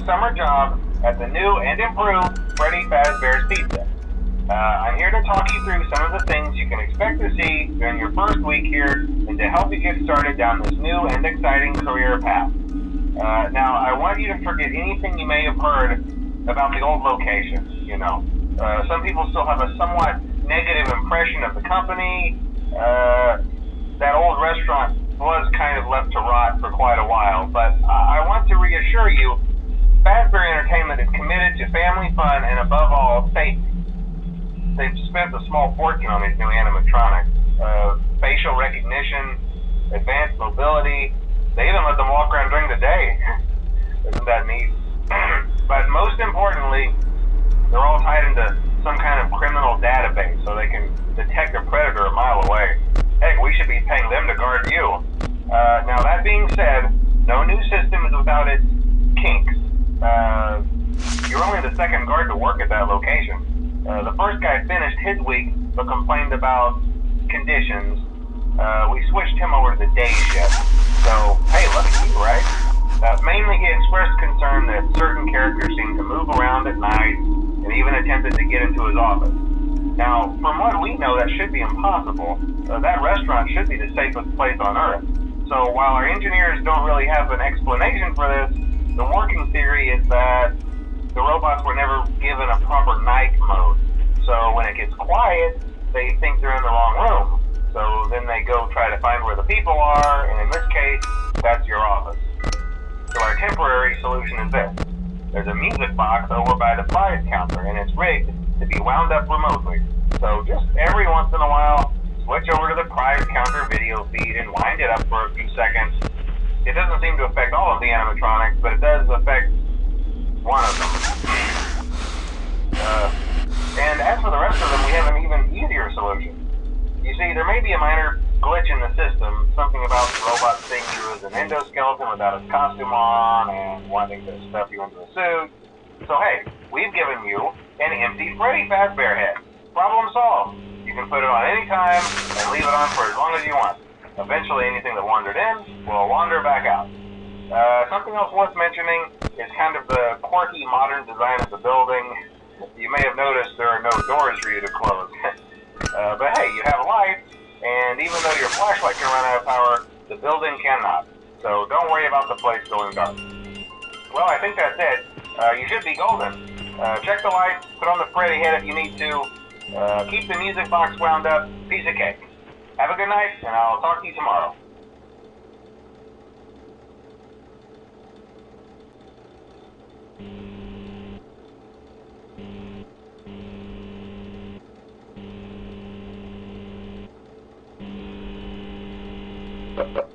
summer job at the new and improved Freddy Fazbear's Pizza. I'm here to talk you through some of the things you can expect to see during your first week here and to help you get started down this new and exciting career path. Now, I want you to forget anything you may have heard about the old location. Some people still have a somewhat negative impression of the company. That old restaurant was kind of left to rot for quite a while, but I want to reassure you, Fazbear Entertainment is committed to family fun and above all, safety. They've spent a small fortune on these new animatronics. Facial recognition, advanced mobility, they even let them walk around during the day. Isn't that neat? But most importantly, they're all tied into some kind of criminal database so they can detect a predator a mile away. Heck, we should be paying them to guard you. Now that being said, no new system is without its kinks. You're only the second guard to work at that location. The first guy finished his week but complained about conditions. We switched him over to the day shift. So, hey, look at you, right? Mainly he expressed concern that certain characters seemed to move around at night and even attempted to get into his office. Now, from what we know, that should be impossible. That restaurant should be the safest place on Earth. So while our engineers don't really have an explanation for this, the working theory is that the robots were never given a proper night mode. So when it gets quiet, they think they're in the wrong room. So then they go try to find where the people are, and in this case, that's your office. So our temporary solution is this. There's a music box over by the prize counter, and it's rigged to be wound up remotely. So just every once in a while, switch over to the prize counter video feed and wind it up for a few seconds. It doesn't seem to affect all of the animatronics, but it does affect one of them. And as for the rest of them, we have an even easier solution. You see, there may be a minor glitch in the system, something about the robot seeing you as an endoskeleton without its costume on and wanting to stuff you into a suit. So hey, we've given you an empty Freddy Fazbear head. Problem solved. You can put it on any time and leave it on for as long as you want. Eventually anything that wandered in will wander back out. Something else worth mentioning is kind of the quirky modern design of the building. You may have noticed there are no doors for you to close. But hey, you have lights, and even though your flashlight can run out of power, the building cannot. So don't worry about the place going dark. Well, I think that's it. You should be golden. Check the lights, put on the Freddy head if you need to. Keep the music box wound up. Piece of cake. Have a good night, and I'll talk to you tomorrow. Yep.